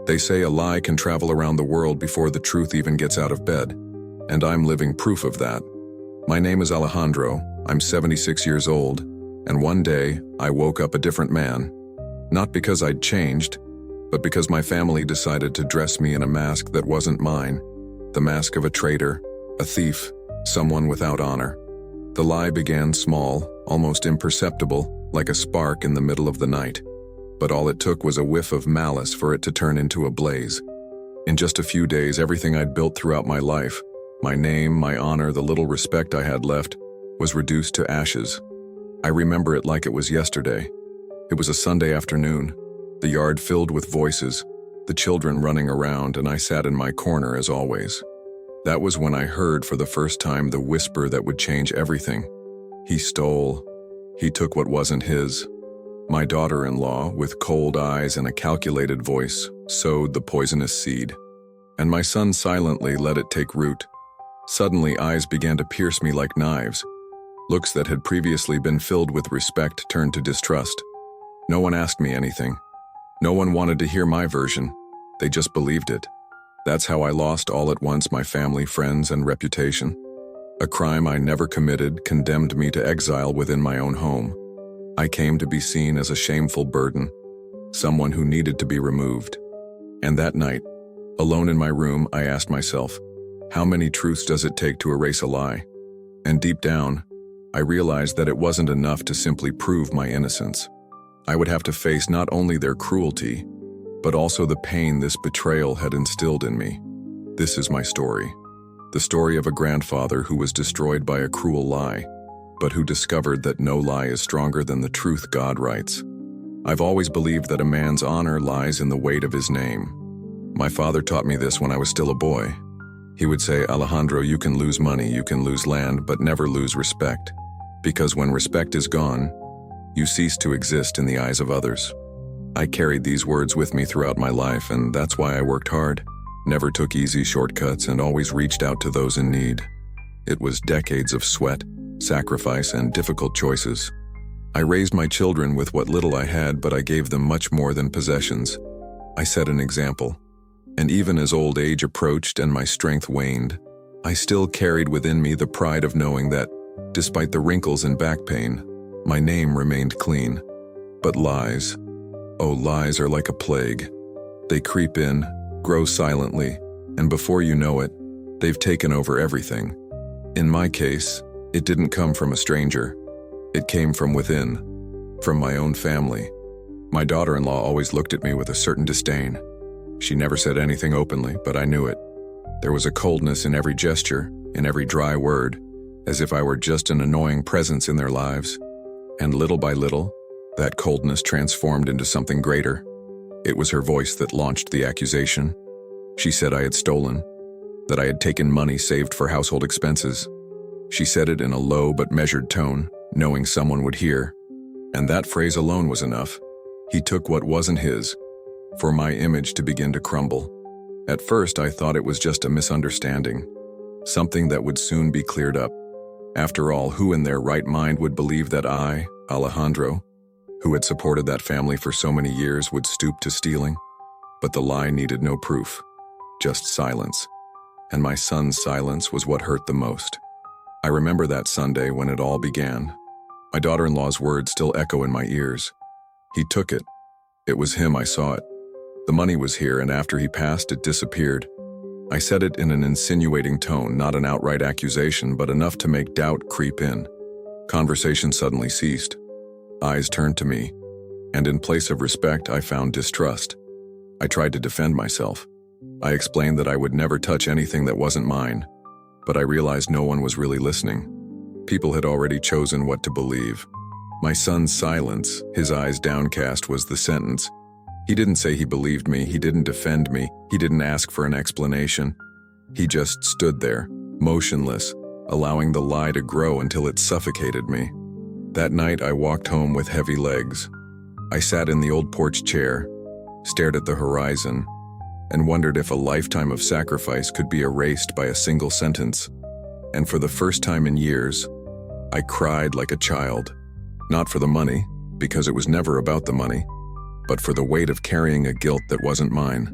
They say a lie can travel around the world before the truth even gets out of bed, and I'm living proof of that. My name is Alejandro, I'm 76 years old, and one day I woke up a different man. Not because I'd changed, but because my family decided to dress me in a mask that wasn't mine. The mask of a traitor, a thief, someone without honor. The lie began small, almost imperceptible, like a spark in the middle of the night. But all it took was a whiff of malice for it to turn into a blaze. In just a few days, everything I'd built throughout my life, my name, my honor, the little respect I had left, was reduced to ashes. I remember it like it was yesterday. It was a Sunday afternoon, the yard filled with voices, the children running around, and I sat in my corner as always. That was when I heard for the first time the whisper that would change everything. He stole. He took what wasn't his. My daughter-in-law, with cold eyes and a calculated voice, sowed the poisonous seed. And my son silently let it take root. Suddenly, eyes began to pierce me like knives. Looks that had previously been filled with respect turned to distrust. No one asked me anything. No one wanted to hear my version. They just believed it. That's how I lost all at once my family, friends, and reputation. A crime I never committed condemned me to exile within my own home. I came to be seen as a shameful burden, someone who needed to be removed. And that night, alone in my room, I asked myself, how many truths does it take to erase a lie? And deep down, I realized that it wasn't enough to simply prove my innocence. I would have to face not only their cruelty, but also the pain this betrayal had instilled in me. This is my story. The story of a grandfather who was destroyed by a cruel lie, but who discovered that no lie is stronger than the truth God writes. I've always believed that a man's honor lies in the weight of his name. My father taught me this when I was still a boy. He would say, Alejandro, you can lose money, you can lose land, but never lose respect. Because when respect is gone, you cease to exist in the eyes of others. I carried these words with me throughout my life, and that's why I worked hard, never took easy shortcuts, and always reached out to those in need. It was decades of sweat, sacrifice, and difficult choices. I raised my children with what little I had, but I gave them much more than possessions. I set an example. And even as old age approached and my strength waned, I still carried within me the pride of knowing that, despite the wrinkles and back pain, my name remained clean. But lies, oh, lies are like a plague. They creep in, grow silently, and before you know it, they've taken over everything. In my case, it didn't come from a stranger. It came from within, from my own family. My daughter-in-law always looked at me with a certain disdain. She never said anything openly, but I knew it. There was a coldness in every gesture, in every dry word, as if I were just an annoying presence in their lives. And little by little, that coldness transformed into something greater. It was her voice that launched the accusation. She said I had stolen, that I had taken money saved for household expenses. She said it in a low but measured tone, knowing someone would hear. And that phrase alone was enough. He took what wasn't his, for my image to begin to crumble. At first, I thought it was just a misunderstanding, something that would soon be cleared up. After all, who in their right mind would believe that I, Alejandro, who had supported that family for so many years, would stoop to stealing? But the lie needed no proof, just silence. And my son's silence was what hurt the most. I remember that Sunday when it all began. My daughter-in-law's words still echo in my ears. He took it. It was him, I saw it. The money was here, and after he passed, it disappeared. I said it in an insinuating tone, not an outright accusation, but enough to make doubt creep in. Conversation suddenly ceased. Eyes turned to me, and in place of respect, I found distrust. I tried to defend myself. I explained that I would never touch anything that wasn't mine, but I realized no one was really listening. People had already chosen what to believe. My son's silence, his eyes downcast, was the sentence. He didn't say he believed me, he didn't defend me, he didn't ask for an explanation. He just stood there, motionless, allowing the lie to grow until it suffocated me. That night I walked home with heavy legs. I sat in the old porch chair, stared at the horizon, and wondered if a lifetime of sacrifice could be erased by a single sentence. And for the first time in years, I cried like a child. Not for the money, because it was never about the money, but for the weight of carrying a guilt that wasn't mine.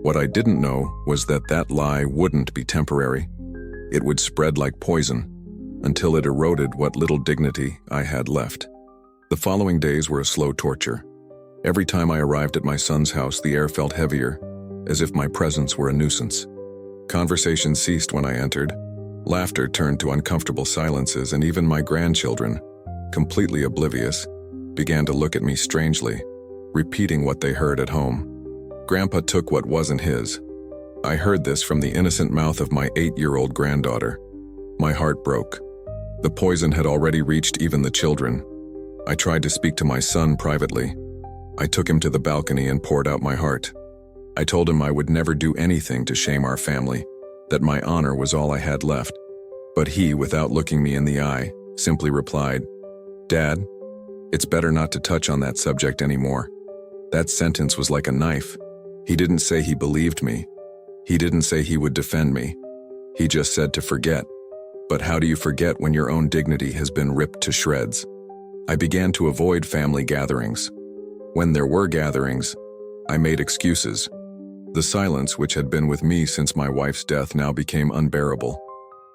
What I didn't know was that that lie wouldn't be temporary. It would spread like poison until it eroded what little dignity I had left. The following days were a slow torture. Every time I arrived at my son's house, the air felt heavier, as if my presence were a nuisance. Conversation ceased when I entered. Laughter turned to uncomfortable silences, and even my grandchildren, completely oblivious, began to look at me strangely, repeating what they heard at home. Grandpa took what wasn't his. I heard this from the innocent mouth of my 8-year-old granddaughter. My heart broke. The poison had already reached even the children. I tried to speak to my son privately. I took him to the balcony and poured out my heart. I told him I would never do anything to shame our family, that my honor was all I had left. But he, without looking me in the eye, simply replied, "Dad, it's better not to touch on that subject anymore." That sentence was like a knife. He didn't say he believed me. He didn't say he would defend me. He just said to forget. But how do you forget when your own dignity has been ripped to shreds? I began to avoid family gatherings. When there were gatherings, I made excuses. The silence, which had been with me since my wife's death, now became unbearable.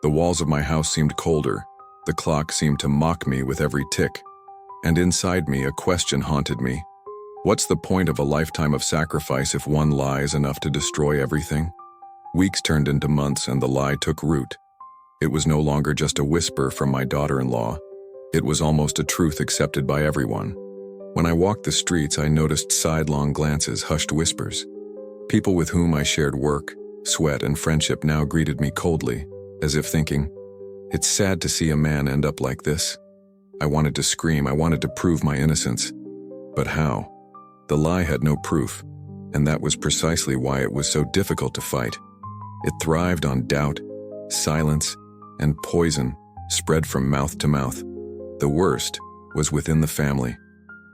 The walls of my house seemed colder. The clock seemed to mock me with every tick. And inside me, a question haunted me. What's the point of a lifetime of sacrifice if one lie is enough to destroy everything? Weeks turned into months, and the lie took root. It was no longer just a whisper from my daughter-in-law. It was almost a truth accepted by everyone. When I walked the streets, I noticed sidelong glances, hushed whispers. People with whom I shared work, sweat, and friendship now greeted me coldly, as if thinking, "It's sad to see a man end up like this." I wanted to scream. I wanted to prove my innocence. But how? The lie had no proof, and that was precisely why it was so difficult to fight. It thrived on doubt, silence, and poison spread from mouth to mouth. The worst was within the family.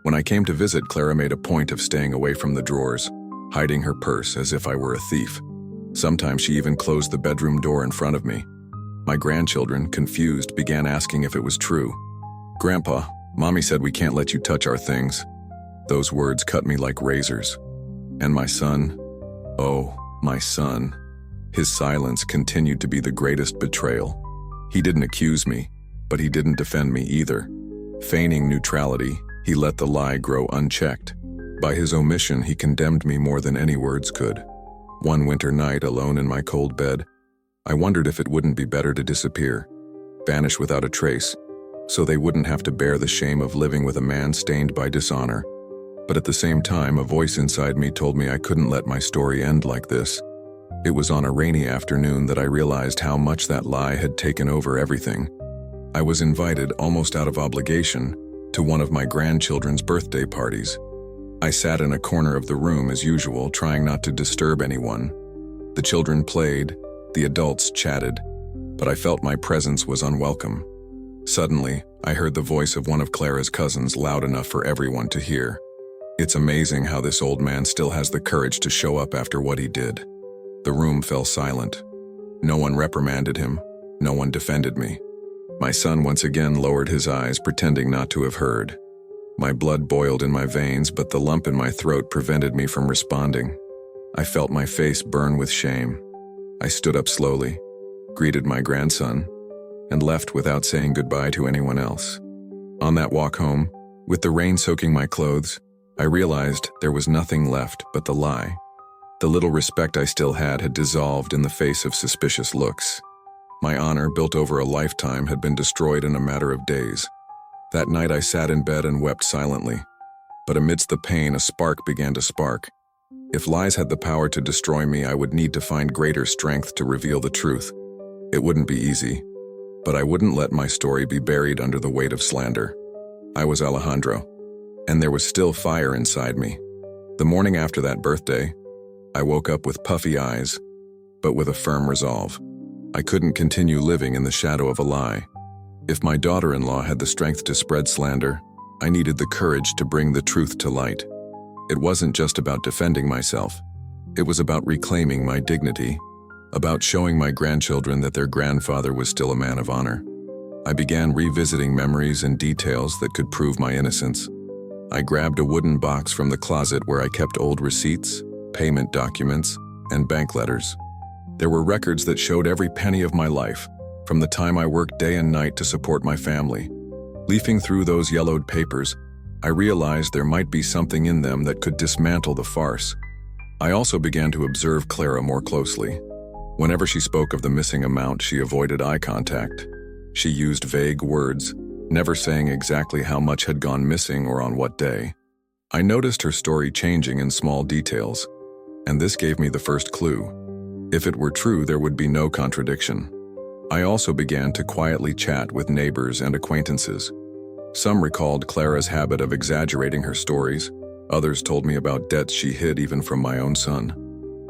When I came to visit, Clara made a point of staying away from the drawers, hiding her purse as if I were a thief. Sometimes she even closed the bedroom door in front of me. My grandchildren, confused, began asking if it was true. "Grandpa, Mommy said we can't let you touch our things." Those words cut me like razors. And my son, oh, my son, his silence continued to be the greatest betrayal. He didn't accuse me, but he didn't defend me either. Feigning neutrality, he let the lie grow unchecked. By his omission, he condemned me more than any words could. One winter night, alone in my cold bed, I wondered if it wouldn't be better to disappear, vanish without a trace, so they wouldn't have to bear the shame of living with a man stained by dishonor. But at the same time, a voice inside me told me I couldn't let my story end like this. It was on a rainy afternoon that I realized how much that lie had taken over everything. I was invited, almost out of obligation, to one of my grandchildren's birthday parties. I sat in a corner of the room as usual, trying not to disturb anyone. The children played, the adults chatted, but I felt my presence was unwelcome. Suddenly, I heard the voice of one of Clara's cousins loud enough for everyone to hear. It's amazing how this old man still has the courage to show up after what he did. The room fell silent. No one reprimanded him. No one defended me. My son once again lowered his eyes, pretending not to have heard. My blood boiled in my veins, but the lump in my throat prevented me from responding. I felt my face burn with shame. I stood up slowly, greeted my grandson, and left without saying goodbye to anyone else. On that walk home, with the rain soaking my clothes, I realized there was nothing left but the lie. The little respect I still had dissolved in the face of suspicious looks. My honor, built over a lifetime, had been destroyed in a matter of days. That night I sat in bed and wept silently. But amidst the pain, a spark began to spark. If lies had the power to destroy me, I would need to find greater strength to reveal the truth. It wouldn't be easy, but I wouldn't let my story be buried under the weight of slander. I was Alejandro, and there was still fire inside me. The morning after that birthday, I woke up with puffy eyes, but with a firm resolve. I couldn't continue living in the shadow of a lie. If my daughter-in-law had the strength to spread slander, I needed the courage to bring the truth to light. It wasn't just about defending myself. It was about reclaiming my dignity, about showing my grandchildren that their grandfather was still a man of honor. I began revisiting memories and details that could prove my innocence. I grabbed a wooden box from the closet where I kept old receipts, payment documents, and bank letters. There were records that showed every penny of my life, from the time I worked day and night to support my family. Leafing through those yellowed papers, I realized there might be something in them that could dismantle the farce. I also began to observe Clara more closely. Whenever she spoke of the missing amount, she avoided eye contact. She used vague words, never saying exactly how much had gone missing or on what day. I noticed her story changing in small details, and this gave me the first clue. If it were true, there would be no contradiction. I also began to quietly chat with neighbors and acquaintances. Some recalled Clara's habit of exaggerating her stories. Others told me about debts she hid even from my own son.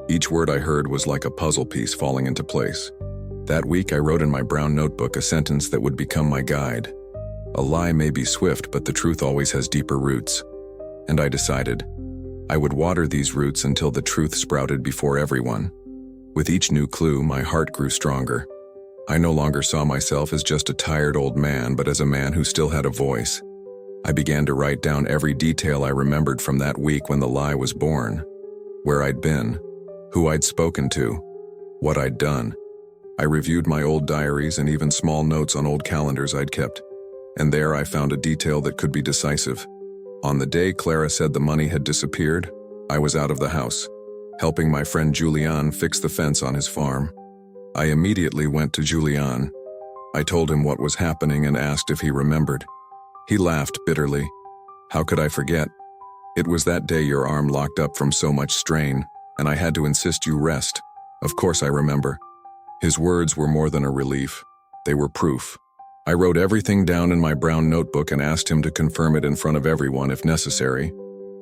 Each word I heard was like a puzzle piece falling into place. That week, I wrote in my brown notebook a sentence that would become my guide. A lie may be swift, but the truth always has deeper roots. And I decided I would water these roots until the truth sprouted before everyone. With each new clue, my heart grew stronger. I no longer saw myself as just a tired old man, but as a man who still had a voice. I began to write down every detail I remembered from that week when the lie was born. Where I'd been, who I'd spoken to, what I'd done. I reviewed my old diaries and even small notes on old calendars I'd kept. And there I found a detail that could be decisive. On the day Clara said the money had disappeared, I was out of the house, helping my friend Julian fix the fence on his farm. I immediately went to Julian. I told him what was happening and asked if he remembered. He laughed bitterly. How could I forget? It was that day your arm locked up from so much strain, and I had to insist you rest. Of course I remember. His words were more than a relief. They were proof. I wrote everything down in my brown notebook and asked him to confirm it in front of everyone if necessary.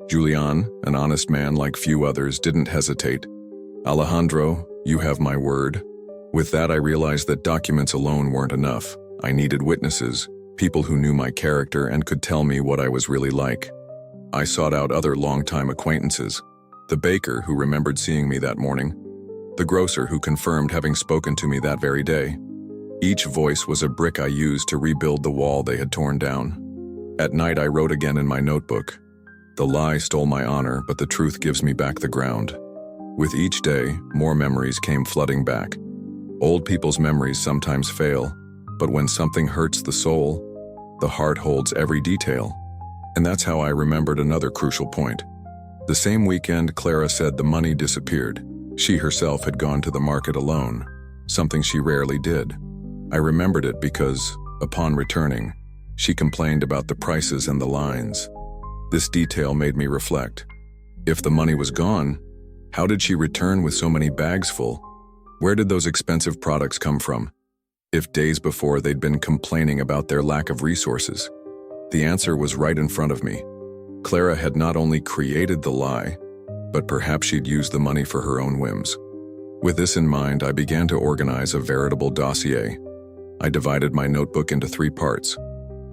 Julian, an honest man like few others, didn't hesitate. Alejandro, you have my word. With that, I realized that documents alone weren't enough. I needed witnesses, people who knew my character and could tell me what I was really like. I sought out other longtime acquaintances. The baker who remembered seeing me that morning. The grocer who confirmed having spoken to me that very day. Each voice was a brick I used to rebuild the wall they had torn down. At night, I wrote again in my notebook. The lie stole my honor, but the truth gives me back the ground. With each day, more memories came flooding back. Old people's memories sometimes fail, but when something hurts the soul, the heart holds every detail. And that's how I remembered another crucial point. The same weekend, Clara said the money disappeared. She herself had gone to the market alone, something she rarely did. I remembered it because, upon returning, she complained about the prices and the lines. This detail made me reflect. If the money was gone, how did she return with so many bags full? Where did those expensive products come from? If days before they'd been complaining about their lack of resources? The answer was right in front of me. Clara had not only created the lie, but perhaps she'd used the money for her own whims. With this in mind, I began to organize a veritable dossier. I divided my notebook into 3 parts: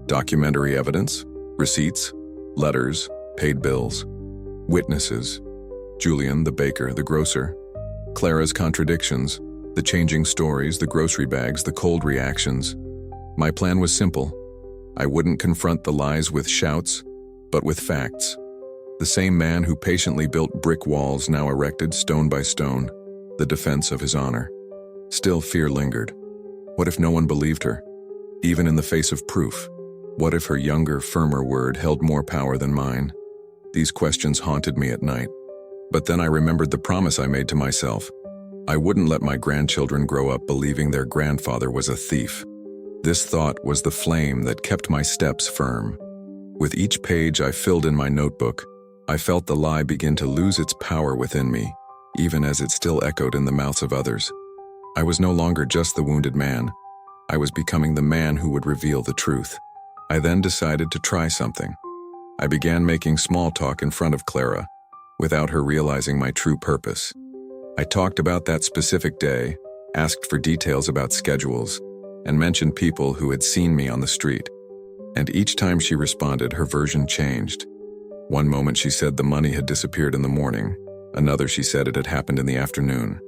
documentary evidence, receipts, letters, paid bills, witnesses, Julian, the baker, the grocer, Clara's contradictions, the changing stories, the grocery bags, the cold reactions. My plan was simple. I wouldn't confront the lies with shouts, but with facts. The same man who patiently built brick walls now erected stone by stone, the defense of his honor. Still, fear lingered. What if no one believed her? Even in the face of proof, what if her younger, firmer word held more power than mine? These questions haunted me at night. But then I remembered the promise I made to myself. I wouldn't let my grandchildren grow up believing their grandfather was a thief. This thought was the flame that kept my steps firm. With each page I filled in my notebook, I felt the lie begin to lose its power within me, even as it still echoed in the mouths of others. I was no longer just the wounded man. I was becoming the man who would reveal the truth. I then decided to try something. I began making small talk in front of Clara, without her realizing my true purpose. I talked about that specific day, asked for details about schedules, and mentioned people who had seen me on the street. And each time she responded, her version changed. One moment she said the money had disappeared in the morning. Another she said it had happened in the afternoon.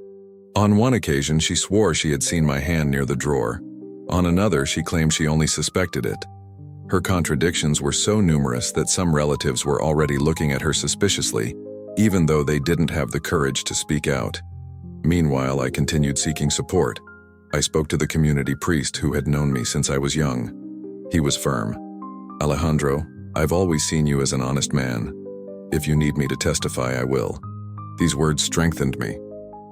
On one occasion, she swore she had seen my hand near the drawer. On another, she claimed she only suspected it. Her contradictions were so numerous that some relatives were already looking at her suspiciously, even though they didn't have the courage to speak out. Meanwhile, I continued seeking support. I spoke to the community priest who had known me since I was young. He was firm. "Alejandro, I've always seen you as an honest man. If you need me to testify, I will." These words strengthened me.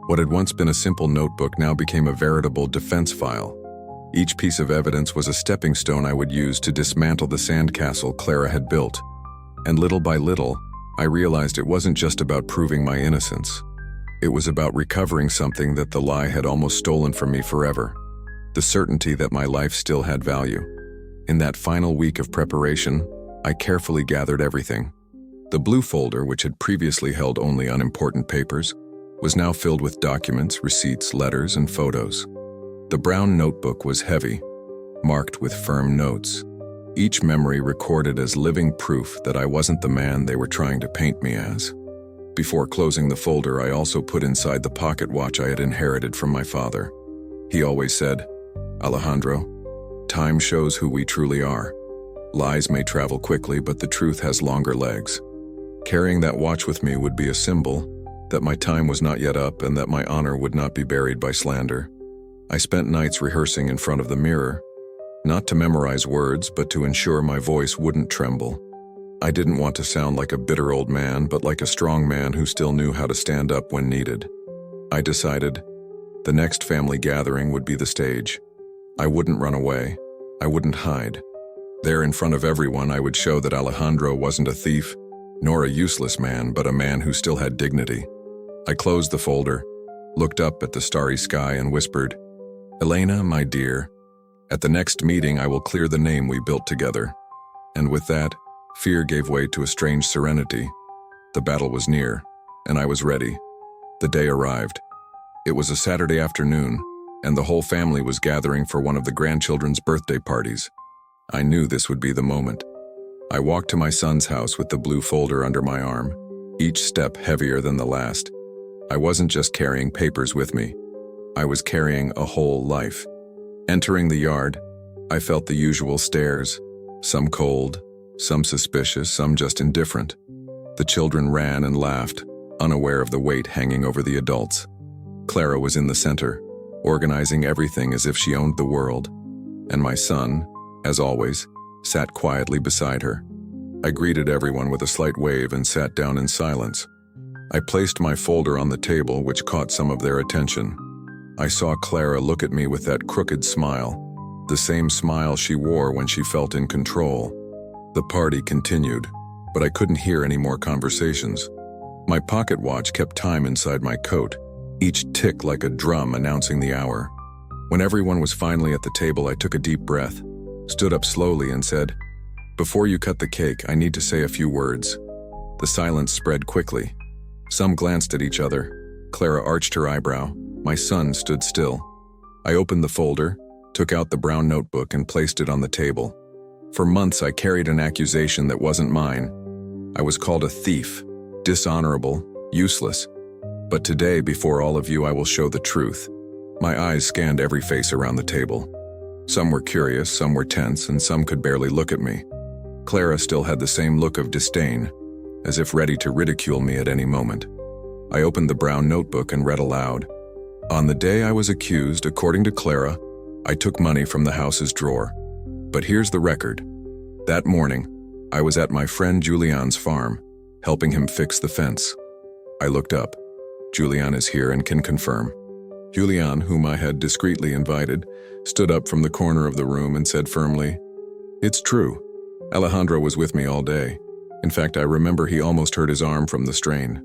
What had once been a simple notebook now became a veritable defense file. Each piece of evidence was a stepping stone I would use to dismantle the sandcastle Clara had built. And little by little, I realized it wasn't just about proving my innocence. It was about recovering something that the lie had almost stolen from me forever. The certainty that my life still had value. In that final week of preparation, I carefully gathered everything. The blue folder, which had previously held only unimportant papers, was now filled with documents, receipts, letters, and photos. The brown notebook was heavy, marked with firm notes, each memory recorded as living proof that I wasn't the man they were trying to paint me as. Before closing the folder, I also put inside the pocket watch I had inherited from my father. He always said, "Alejandro, time shows who we truly are. Lies may travel quickly, but the truth has longer legs." Carrying that watch with me would be a symbol that my time was not yet up and that my honor would not be buried by slander. I spent nights rehearsing in front of the mirror, not to memorize words, but to ensure my voice wouldn't tremble. I didn't want to sound like a bitter old man, but like a strong man who still knew how to stand up when needed. I decided the next family gathering would be the stage. I wouldn't run away. I wouldn't hide. There in front of everyone, I would show that Alejandro wasn't a thief, nor a useless man, but a man who still had dignity. I closed the folder, looked up at the starry sky and whispered, "Elena, my dear, at the next meeting I will clear the name we built together." And with that, fear gave way to a strange serenity. The battle was near, and I was ready. The day arrived. It was a Saturday afternoon, and the whole family was gathering for one of the grandchildren's birthday parties. I knew this would be the moment. I walked to my son's house with the blue folder under my arm, each step heavier than the last. I wasn't just carrying papers with me. I was carrying a whole life. Entering the yard, I felt the usual stares, some cold, some suspicious, some just indifferent. The children ran and laughed, unaware of the weight hanging over the adults. Clara was in the center, organizing everything as if she owned the world, and my son, as always, sat quietly beside her. I greeted everyone with a slight wave and sat down in silence. I placed my folder on the table, which caught some of their attention. I saw Clara look at me with that crooked smile, the same smile she wore when she felt in control. The party continued, but I couldn't hear any more conversations. My pocket watch kept time inside my coat, each tick like a drum announcing the hour. When everyone was finally at the table, I took a deep breath, stood up slowly and said, "Before you cut the cake, I need to say a few words." The silence spread quickly. Some glanced at each other. Clara arched her eyebrow. My son stood still. I opened the folder, took out the brown notebook and placed it on the table. For months I carried an accusation that wasn't mine. I was called a thief, dishonorable, useless. But today, before all of you, I will show the truth. My eyes scanned every face around the table. Some were curious, some were tense, and some could barely look at me. Clara still had the same look of disdain, as if ready to ridicule me at any moment. I opened the brown notebook and read aloud. "On the day I was accused, according to Clara, I took money from the house's drawer. But here's the record. That morning, I was at my friend Julian's farm, helping him fix the fence." I looked up. Julian is here and can confirm. Julian, whom I had discreetly invited, stood up from the corner of the room and said firmly, "It's true. Alejandro was with me all day. In fact, I remember he almost hurt his arm from the strain."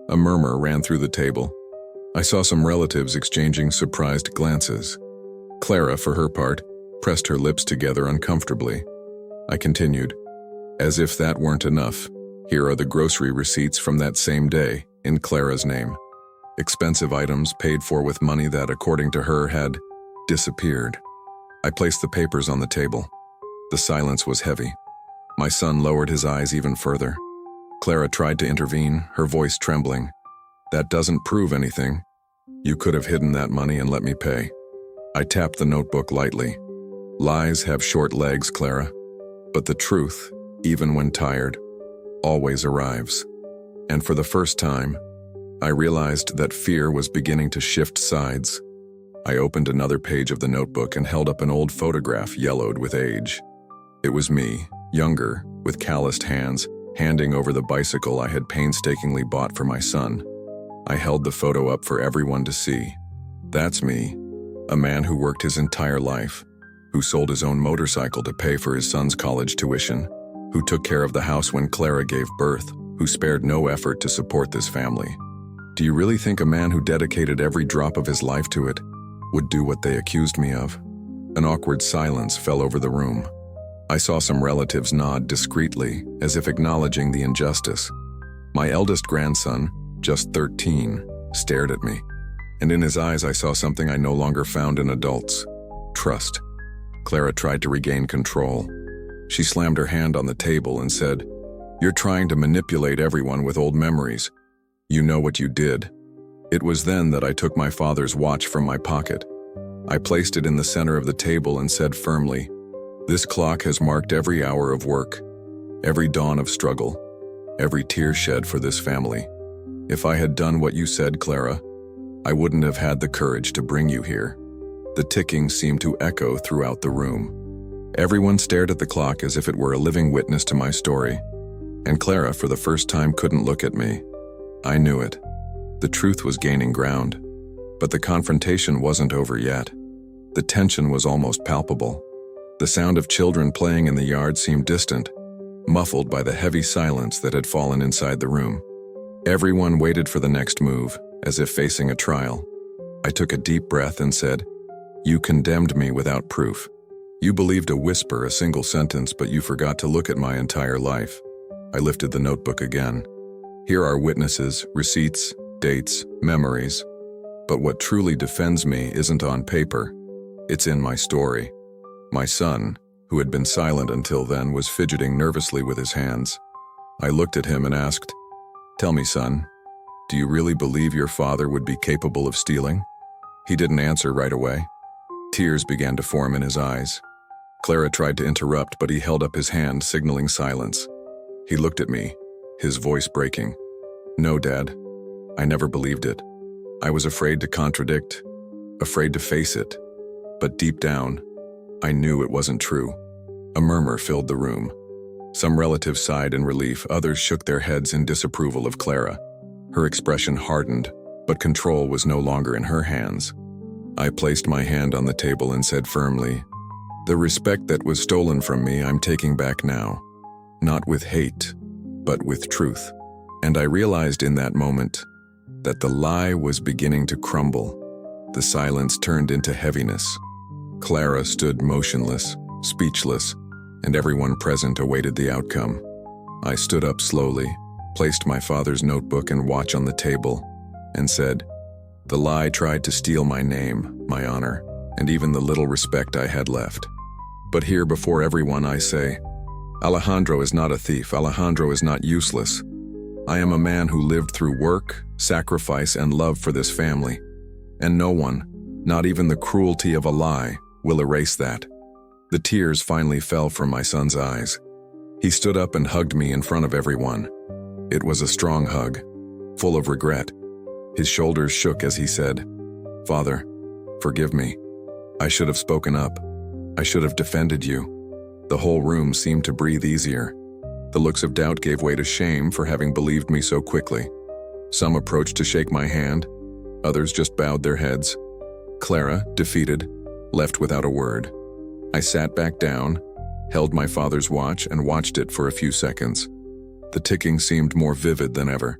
A murmur ran through the table. I saw some relatives exchanging surprised glances. Clara, for her part, pressed her lips together uncomfortably. I continued, "As if that weren't enough, here are the grocery receipts from that same day, in Clara's name. Expensive items paid for with money that, according to her, had disappeared." I placed the papers on the table. The silence was heavy. My son lowered his eyes even further. Clara tried to intervene, her voice trembling. "That doesn't prove anything. You could have hidden that money and let me pay." I tapped the notebook lightly. "Lies have short legs, Clara. But the truth, even when tired, always arrives. And for the first time, I realized that fear was beginning to shift sides. I opened another page of the notebook and held up an old photograph yellowed with age. It was me, younger, with calloused hands, handing over the bicycle I had painstakingly bought for my son. I held the photo up for everyone to see. That's me, a man who worked his entire life, who sold his own motorcycle to pay for his son's college tuition, who took care of the house when Clara gave birth, who spared no effort to support this family. Do you really think a man who dedicated every drop of his life to it would do what they accused me of? An awkward silence fell over the room. I saw some relatives nod discreetly, as if acknowledging the injustice. My eldest grandson, just 13, stared at me, and in his eyes I saw something I no longer found in adults: trust. Clara tried to regain control. She slammed her hand on the table and said, "You're trying to manipulate everyone with old memories. You know what you did." It was then that I took my father's watch from my pocket. I placed it in the center of the table and said firmly, "This clock has marked every hour of work, every dawn of struggle, every tear shed for this family. If I had done what you said, Clara, I wouldn't have had the courage to bring you here." The ticking seemed to echo throughout the room. Everyone stared at the clock as if it were a living witness to my story, and Clara, for the first time, couldn't look at me. I knew it. The truth was gaining ground, but the confrontation wasn't over yet. The tension was almost palpable. The sound of children playing in the yard seemed distant, muffled by the heavy silence that had fallen inside the room. Everyone waited for the next move, as if facing a trial. I took a deep breath and said, "You condemned me without proof. You believed a whisper, a single sentence, but you forgot to look at my entire life." I lifted the notebook again. Here are witnesses, receipts, dates, memories. But what truly defends me isn't on paper. It's in my story. My son, who had been silent until then, was fidgeting nervously with his hands. I looked at him and asked, "Tell me, son, do you really believe your father would be capable of stealing?" He didn't answer right away. Tears began to form in his eyes. Clara tried to interrupt, but he held up his hand, signaling silence. He looked at me, his voice breaking. "No, Dad, I never believed it. I was afraid to contradict, afraid to face it. But deep down, I knew it wasn't true." A murmur filled the room. Some relatives sighed in relief, others shook their heads in disapproval of Clara. Her expression hardened, but control was no longer in her hands. I placed my hand on the table and said firmly, "The respect that was stolen from me, I'm taking back now. Not with hate, but with truth." And I realized in that moment that the lie was beginning to crumble. The silence turned into heaviness. Clara stood motionless, speechless, and everyone present awaited the outcome. I stood up slowly, placed my father's notebook and watch on the table, and said, "The lie tried to steal my name, my honor, and even the little respect I had left. But here before everyone I say, Alejandro is not a thief, Alejandro is not useless. I am a man who lived through work, sacrifice, and love for this family. And no one, not even the cruelty of a lie, will erase that." The tears finally fell from my son's eyes. He stood up and hugged me in front of everyone. It was a strong hug, full of regret. His shoulders shook as he said, "Father, forgive me. I should have spoken up. I should have defended you." The whole room seemed to breathe easier. The looks of doubt gave way to shame for having believed me so quickly. Some approached to shake my hand, others just bowed their heads. Clara, defeated, left without a word. I sat back down, held my father's watch, and watched it for a few seconds. The ticking seemed more vivid than ever.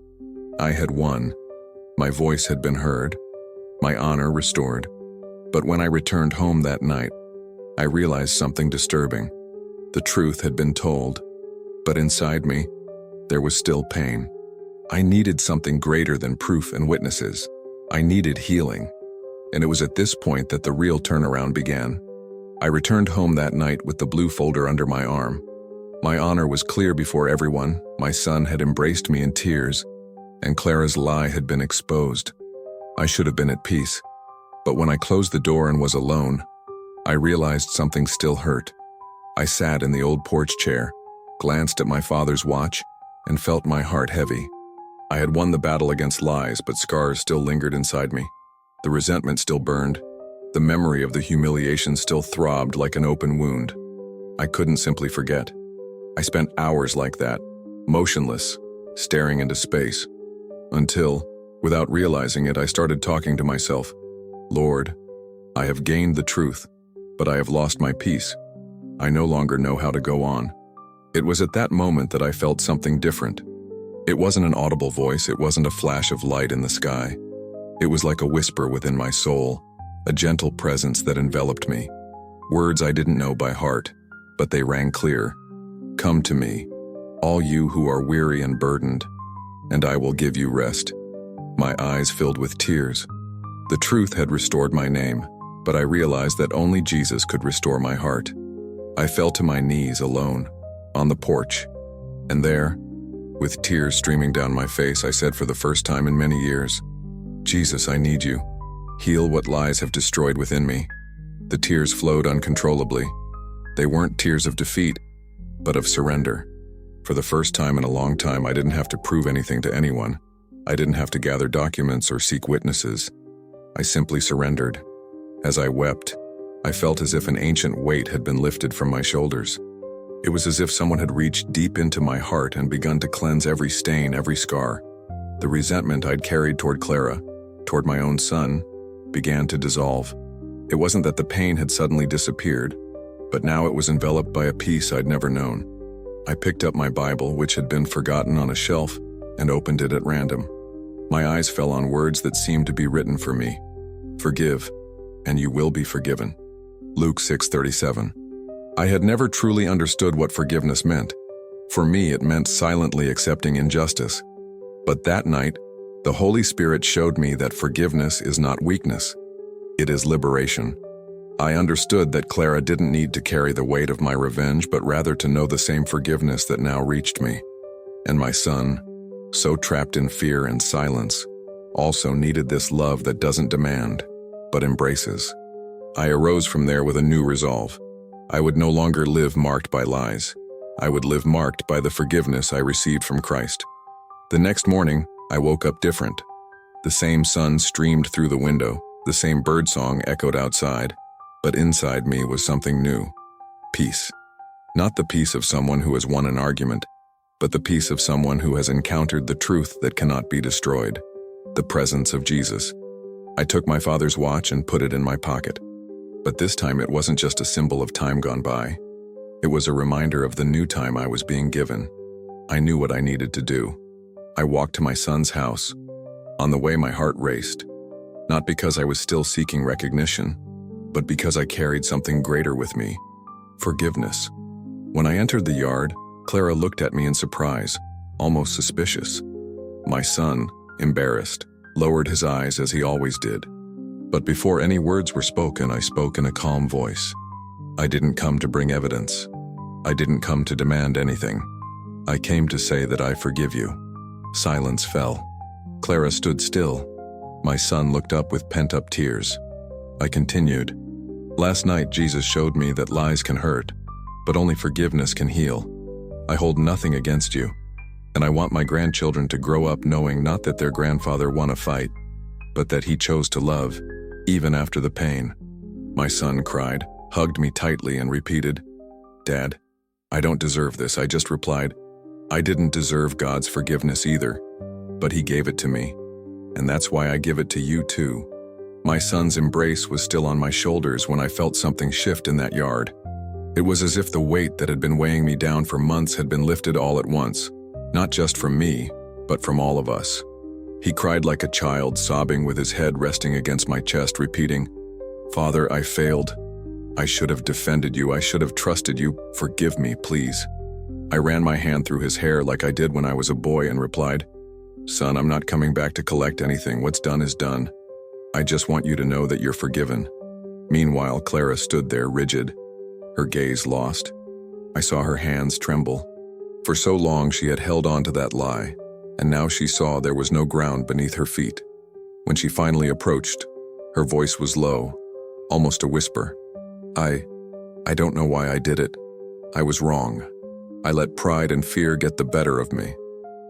I had won. My voice had been heard, my honor restored. But when I returned home that night, I realized something disturbing. The truth had been told, but inside me, there was still pain. I needed something greater than proof and witnesses. I needed healing. And it was at this point that the real turnaround began. I returned home that night with the blue folder under my arm. My honor was clear before everyone. My son had embraced me in tears, and Clara's lie had been exposed. I should have been at peace. But when I closed the door and was alone, I realized something still hurt. I sat in the old porch chair, glanced at my father's watch, and felt my heart heavy. I had won the battle against lies, but scars still lingered inside me. The resentment still burned. The memory of the humiliation still throbbed like an open wound. I couldn't simply forget. I spent hours like that, motionless, staring into space, until, without realizing it, I started talking to myself. Lord, I have gained the truth, but I have lost my peace. I no longer know how to go on. It was at that moment that I felt something different. It wasn't an audible voice, it wasn't a flash of light in the sky. It was like a whisper within my soul, a gentle presence that enveloped me. Words I didn't know by heart, but they rang clear. Come to me, all you who are weary and burdened, and I will give you rest. My eyes filled with tears. The truth had restored my name, but I realized that only Jesus could restore my heart. I fell to my knees alone, on the porch, and there, with tears streaming down my face, I said for the first time in many years, Jesus, I need you. Heal what lies have destroyed within me. The tears flowed uncontrollably. They weren't tears of defeat, but of surrender. For the first time in a long time, I didn't have to prove anything to anyone. I didn't have to gather documents or seek witnesses. I simply surrendered. As I wept, I felt as if an ancient weight had been lifted from my shoulders. It was as if someone had reached deep into my heart and begun to cleanse every stain, every scar. The resentment I'd carried toward Clara, toward my own son, began to dissolve. It wasn't that the pain had suddenly disappeared, but now it was enveloped by a peace I'd never known. I picked up my Bible, which had been forgotten on a shelf, and opened it at random. My eyes fell on words that seemed to be written for me. Forgive, and you will be forgiven. Luke 6:37. I had never truly understood what forgiveness meant. For me, it meant silently accepting injustice. But that night, the Holy Spirit showed me that forgiveness is not weakness. It is liberation. I understood that Clara didn't need to carry the weight of my revenge, but rather to know the same forgiveness that now reached me. And my son, so trapped in fear and silence, also needed this love that doesn't demand, but embraces. I arose from there with a new resolve. I would no longer live marked by lies. I would live marked by the forgiveness I received from Christ. The next morning, I woke up different. The same sun streamed through the window, the same birdsong echoed outside, but inside me was something new. Peace. Not the peace of someone who has won an argument, but the peace of someone who has encountered the truth that cannot be destroyed, the presence of Jesus. I took my father's watch and put it in my pocket. But this time it wasn't just a symbol of time gone by. It was a reminder of the new time I was being given. I knew what I needed to do. I walked to my son's house. On the way, my heart raced, not because I was still seeking recognition, but because I carried something greater with me, forgiveness. When I entered the yard, Clara looked at me in surprise, almost suspicious. My son, embarrassed, lowered his eyes as he always did. But before any words were spoken, I spoke in a calm voice. I didn't come to bring evidence. I didn't come to demand anything. I came to say that I forgive you. Silence fell. Clara stood still. My son looked up with pent-up tears. I continued. Last night, Jesus showed me that lies can hurt, but only forgiveness can heal. I hold nothing against you, and I want my grandchildren to grow up knowing not that their grandfather won a fight, but that he chose to love, even after the pain. My son cried, hugged me tightly, and repeated, Dad, I don't deserve this. I just replied, I didn't deserve God's forgiveness either, but he gave it to me, and that's why I give it to you too. My son's embrace was still on my shoulders when I felt something shift in that yard. It was as if the weight that had been weighing me down for months had been lifted all at once, not just from me, but from all of us. He cried like a child, sobbing with his head resting against my chest, repeating, Father, I failed. I should have defended you. I should have trusted you. Forgive me, please. I ran my hand through his hair like I did when I was a boy and replied, Son, I'm not coming back to collect anything. What's done is done. I just want you to know that you're forgiven. Meanwhile, Clara stood there rigid, her gaze lost. I saw her hands tremble. For so long she had held on to that lie, and now she saw there was no ground beneath her feet. When she finally approached, her voice was low, almost a whisper. I don't know why I did it. I was wrong. I let pride and fear get the better of me.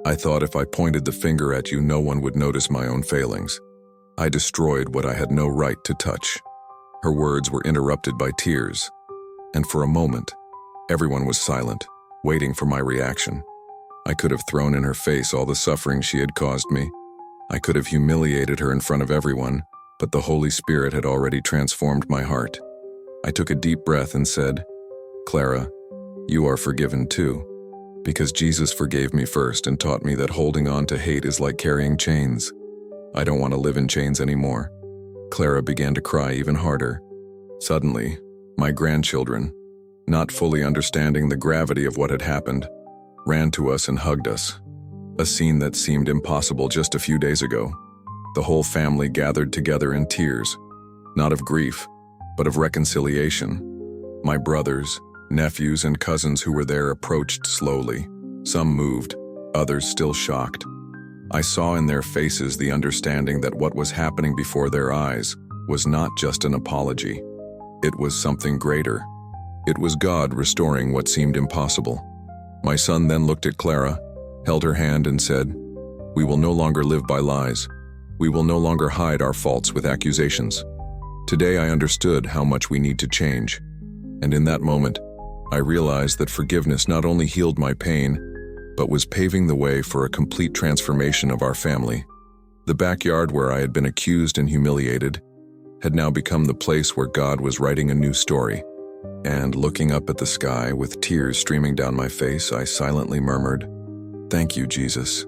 I thought if I pointed the finger at you, no one would notice my own failings. I destroyed what I had no right to touch. Her words were interrupted by tears, and for a moment, everyone was silent, waiting for my reaction. I could have thrown in her face all the suffering she had caused me. I could have humiliated her in front of everyone, but the Holy Spirit had already transformed my heart. I took a deep breath and said, "Clara, you are forgiven too, because Jesus forgave me first and taught me that holding on to hate is like carrying chains. I don't want to live in chains anymore." Clara began to cry even harder. Suddenly, my grandchildren, not fully understanding the gravity of what had happened, ran to us and hugged us, a scene that seemed impossible just a few days ago. The whole family gathered together in tears, not of grief, but of reconciliation. My brothers, nephews, and cousins who were there approached slowly, some moved, others still shocked. I saw in their faces the understanding that what was happening before their eyes was not just an apology. It was something greater. It was God restoring what seemed impossible. My son then looked at Clara, held her hand and said, "We will no longer live by lies. We will no longer hide our faults with accusations." Today I understood how much we need to change. And in that moment, I realized that forgiveness not only healed my pain, but was paving the way for a complete transformation of our family. The backyard where I had been accused and humiliated had now become the place where God was writing a new story. And looking up at the sky with tears streaming down my face, I silently murmured, "Thank you, Jesus,"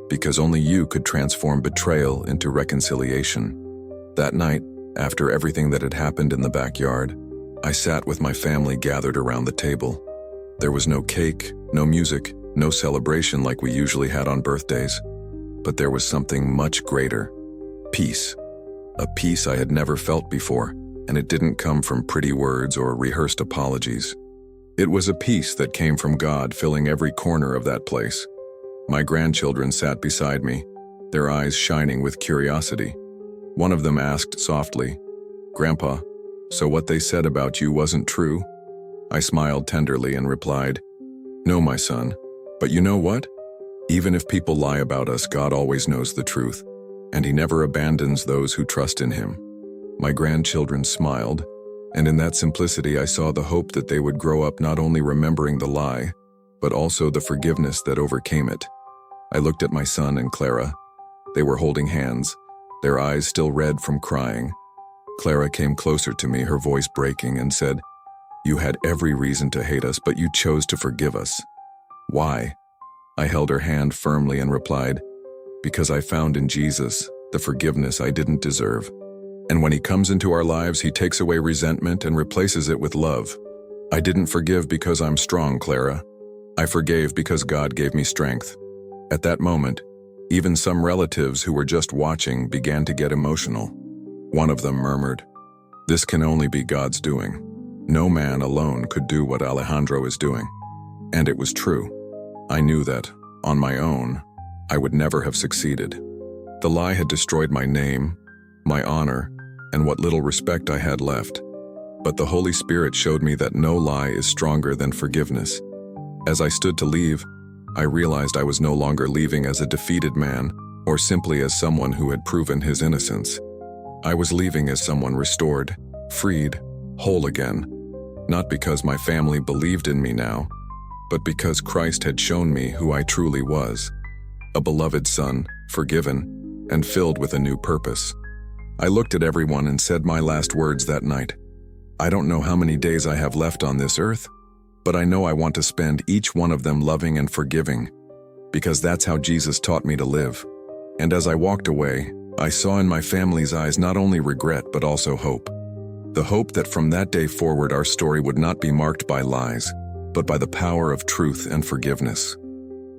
because only you could transform betrayal into reconciliation. That night, after everything that had happened in the backyard, I sat with my family gathered around the table. There was no cake, no music, no celebration like we usually had on birthdays, but there was something much greater: peace. A peace I had never felt before, and it didn't come from pretty words or rehearsed apologies. It was a peace that came from God, filling every corner of that place. My grandchildren sat beside me, their eyes shining with curiosity. One of them asked softly, "Grandpa, so what they said about you wasn't true?" I smiled tenderly and replied, "No, my son, but you know what? Even if people lie about us, God always knows the truth, and He never abandons those who trust in Him." My grandchildren smiled, and in that simplicity I saw the hope that they would grow up not only remembering the lie, but also the forgiveness that overcame it. I looked at my son and Clara. They were holding hands, their eyes still red from crying. Clara came closer to me, her voice breaking, and said, "You had every reason to hate us, but you chose to forgive us. Why?" I held her hand firmly and replied, "Because I found in Jesus the forgiveness I didn't deserve. And when He comes into our lives, He takes away resentment and replaces it with love. I didn't forgive because I'm strong, Clara. I forgave because God gave me strength." At that moment, even some relatives who were just watching began to get emotional. One of them murmured, "This can only be God's doing. No man alone could do what Alejandro is doing." And it was true. I knew that, on my own, I would never have succeeded. The lie had destroyed my name, my honor, and what little respect I had left. But the Holy Spirit showed me that no lie is stronger than forgiveness. As I stood to leave, I realized I was no longer leaving as a defeated man or simply as someone who had proven his innocence. I was leaving as someone restored, freed, whole again, not because my family believed in me now, but because Christ had shown me who I truly was, a beloved son, forgiven, and filled with a new purpose. I looked at everyone and said my last words that night. I don't know how many days I have left on this earth, but I know I want to spend each one of them loving and forgiving, because that's how Jesus taught me to live. And as I walked away, I saw in my family's eyes not only regret but also hope. The hope that from that day forward our story would not be marked by lies, but by the power of truth and forgiveness.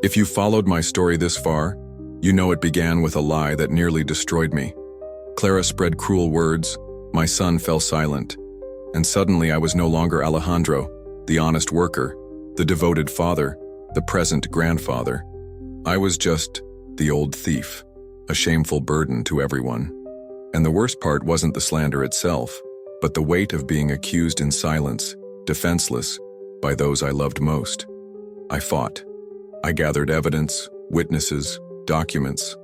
If you followed my story this far, you know it began with a lie that nearly destroyed me. Clara spread cruel words, my son fell silent, and suddenly I was no longer Alejandro, the honest worker, the devoted father, the present grandfather. I was just the old thief, a shameful burden to everyone. And the worst part wasn't the slander itself, but the weight of being accused in silence, defenseless, by those I loved most. I fought. I gathered evidence, witnesses, documents.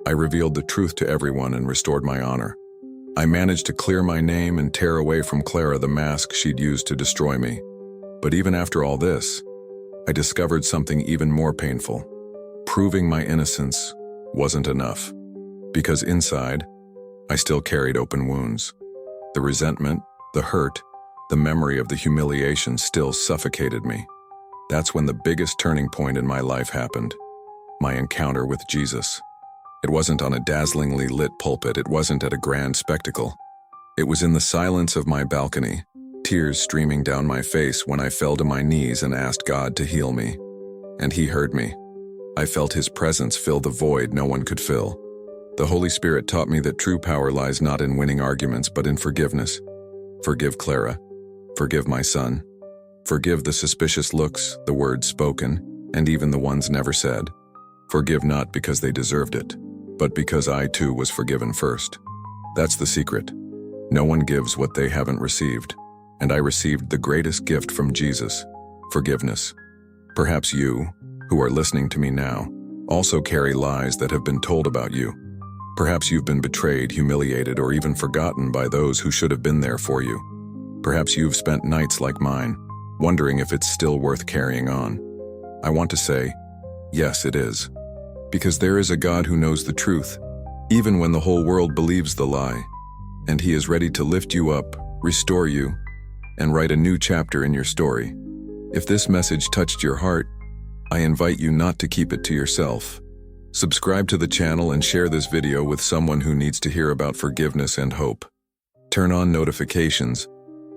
I revealed the truth to everyone and restored my honor. I managed to clear my name and tear away from Clara the mask she'd used to destroy me. But even after all this, I discovered something even more painful. Proving my innocence wasn't enough, because inside, I still carried open wounds. The resentment, the hurt, the memory of the humiliation still suffocated me. That's when the biggest turning point in my life happened. My encounter with Jesus. It wasn't on a dazzlingly lit pulpit, it wasn't at a grand spectacle. It was in the silence of my balcony, tears streaming down my face when I fell to my knees and asked God to heal me. And He heard me. I felt His presence fill the void no one could fill. The Holy Spirit taught me that true power lies not in winning arguments, but in forgiveness. Forgive Clara. Forgive my son. Forgive the suspicious looks, the words spoken, and even the ones never said. Forgive not because they deserved it, but because I too was forgiven first. That's the secret. No one gives what they haven't received, and I received the greatest gift from Jesus, forgiveness. Perhaps you, who are listening to me now, also carry lies that have been told about you. Perhaps you've been betrayed, humiliated, or even forgotten by those who should have been there for you. Perhaps you've spent nights like mine, wondering if it's still worth carrying on. I want to say, yes, it is. Because there is a God who knows the truth, even when the whole world believes the lie. And He is ready to lift you up, restore you, and write a new chapter in your story. If this message touched your heart, I invite you not to keep it to yourself. Subscribe to the channel and share this video with someone who needs to hear about forgiveness and hope. Turn on notifications,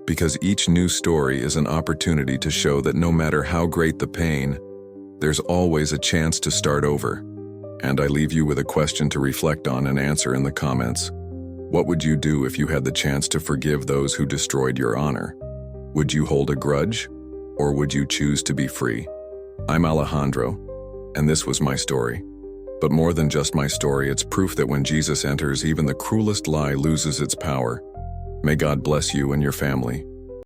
because each new story is an opportunity to show that no matter how great the pain, there's always a chance to start over. And I leave you with a question to reflect on and answer in the comments. What would you do if you had the chance to forgive those who destroyed your honor? Would you hold a grudge, or would you choose to be free? I'm Alejandro, and this was my story. But more than just my story, it's proof that when Jesus enters, even the cruelest lie loses its power. May God bless you and your family.